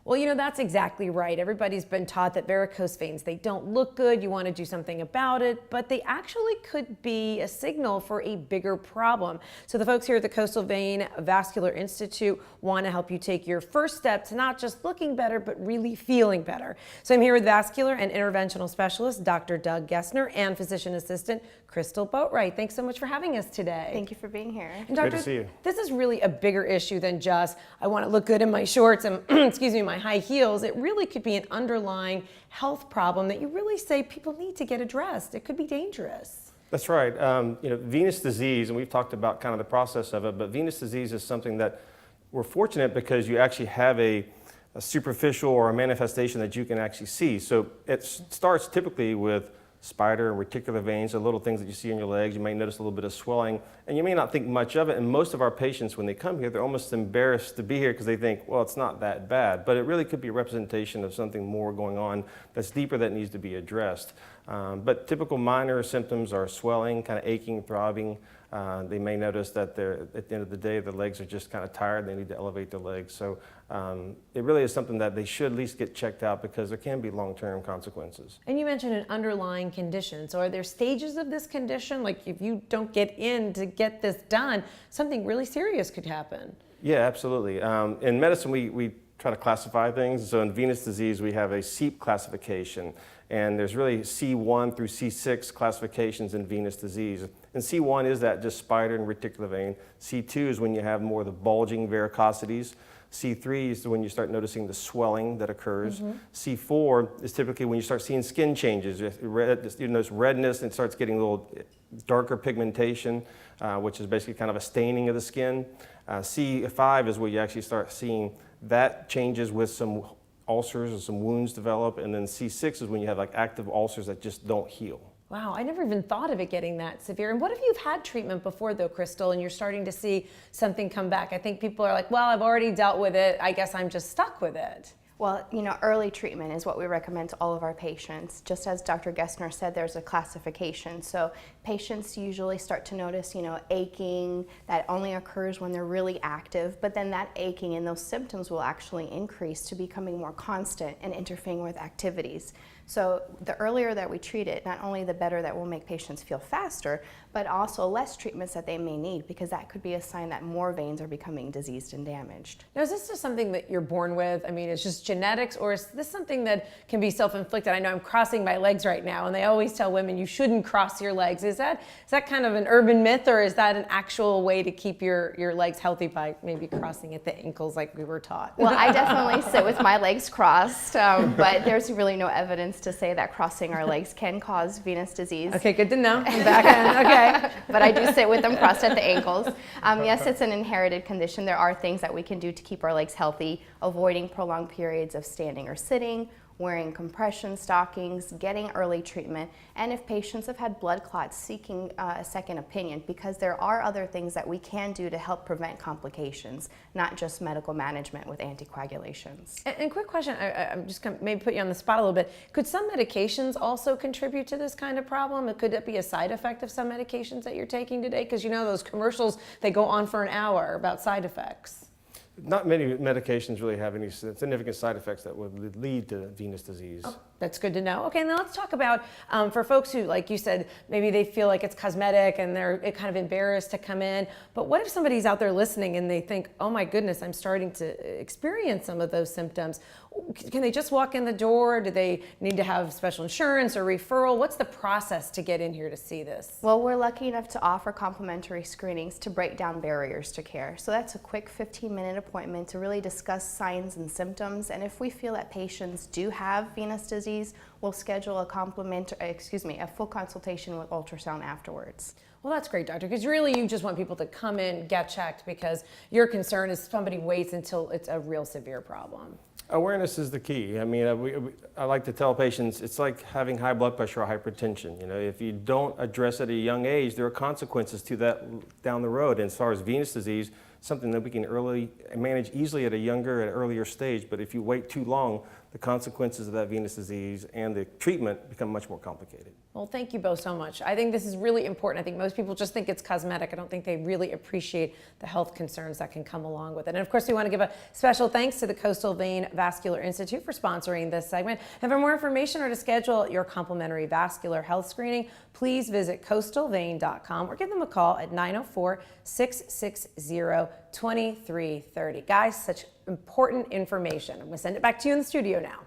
Well, that's exactly right. Everybody's been taught that varicose veins, they don't look good, you want to do something about it, but they actually could be a signal for a bigger problem. So the folks here at the Coastal Vein Vascular Institute want to help you take your first step to not just looking better, but really feeling better. So I'm here with vascular and interventional specialist, Dr. Doug Gessner, and physician assistant, Crystal Boatwright. Thanks so much for having us today. Thank you for being here. And Doctor, good to see you. This is really a bigger issue than just, I want to look good in my shorts and, excuse me, my high heels. It really could be an underlying health problem that you really say people need to get addressed. It could be dangerous. That's right. Venous disease, and we've talked about kind of the process of it, but venous disease is something that we're fortunate because you actually have a superficial or a manifestation that you can actually see. So it starts typically with spider and reticular veins, the little things that you see in your legs. You may notice a little bit of swelling, and you may not think much of it. And most of our patients, when they come here, they're almost embarrassed to be here because they think, well, it's not that bad. But it really could be a representation of something more going on that's deeper that needs to be addressed. But typical minor symptoms are swelling, kind of aching, throbbing. They may notice that at the end of the day, the legs are just kind of tired. They need to elevate their legs. So it really is something that they should at least get checked out because there can be long-term consequences. And you mentioned an underlying condition. So are there stages of this condition? Like if you don't get in to get this done, something really serious could happen. Yeah, absolutely. In medicine, we try to classify things. So in venous disease, we have a SEEP classification. And there's really C1 through C6 classifications in venous disease. And C1 is that just spider and reticular vein. C2 is when you have more of the bulging varicosities. C3 is when you start noticing the swelling that occurs. C4 is typically when you start seeing skin changes. You notice redness and it starts getting a little darker pigmentation, which is basically kind of a staining of the skin. C5 is where you actually start seeing that changes with some ulcers or some wounds develop, and then C6 is when you have like active ulcers that just don't heal. Wow, I never even thought of it getting that severe. And what if you've had treatment before though, Crystal, and you're starting to see something come back? I think people are like, well, I've already dealt with it. I guess I'm just stuck with it. Well, early treatment is what we recommend to all of our patients. Just as Dr. Gessner said, there's a classification. So patients usually start to notice, aching that only occurs when they're really active, but then that aching and those symptoms will actually increase to becoming more constant and interfering with activities. So the earlier that we treat it, not only the better that will make patients feel faster, but also less treatments that they may need, because that could be a sign that more veins are becoming diseased and damaged. Now, is this just something that you're born with? I mean, it's just genetics, or is this something that can be self-inflicted? I know I'm crossing my legs right now, and they always tell women you shouldn't cross your legs. Is that kind of an urban myth, or is that an actual way to keep your legs healthy by maybe crossing at the ankles like we were taught? Well, I definitely sit with my legs crossed, but there's really no evidence to say that crossing our legs can cause venous disease. Okay, good to know. I'm back in. Okay. But I do sit with them crossed at the ankles. Yes, it's an inherited condition. There are things that we can do to keep our legs healthy, avoiding prolonged periods of standing or sitting, wearing compression stockings, getting early treatment, and if patients have had blood clots, seeking a second opinion, because there are other things that we can do to help prevent complications, not just medical management with anticoagulations. And quick question, I'm just going to maybe put you on the spot a little bit. Could some medications also contribute to this kind of problem? Could it be a side effect of some medications that you're taking today? Because those commercials, they go on for an hour about side effects. Not many medications really have any significant side effects that would lead to venous disease. Oh, that's good to know. Okay, now let's talk about for folks who, like you said, maybe they feel like it's cosmetic and they're kind of embarrassed to come in. But what if somebody's out there listening and they think, oh my goodness, I'm starting to experience some of those symptoms? Can they just walk in the door? Do they need to have special insurance or referral? What's the process to get in here to see this? Well, we're lucky enough to offer complimentary screenings to break down barriers to care. So that's a quick 15-minute appointment to really discuss signs and symptoms. And if we feel that patients do have venous disease, we'll schedule a full consultation with ultrasound afterwards. Well, that's great, doctor, because really you just want people to come in, get checked, because your concern is somebody waits until it's a real severe problem. Awareness is the key. I mean, I like to tell patients it's like having high blood pressure or hypertension. If you don't address at a young age, there are consequences to that down the road. And as far as venous disease, something that we can manage easily at an earlier stage. But if you wait too long, the consequences of that venous disease and the treatment become much more complicated. Well, thank you both so much. I think this is really important. I think most people just think it's cosmetic. I don't think they really appreciate the health concerns that can come along with it. And of course, we want to give a special thanks to the Coastal Vein Vascular Institute for sponsoring this segment. And for more information or to schedule your complimentary vascular health screening, please visit CoastalVain.com or give them a call at 904-660-2330. Guys, such important information. I'm going to send it back to you in the studio now.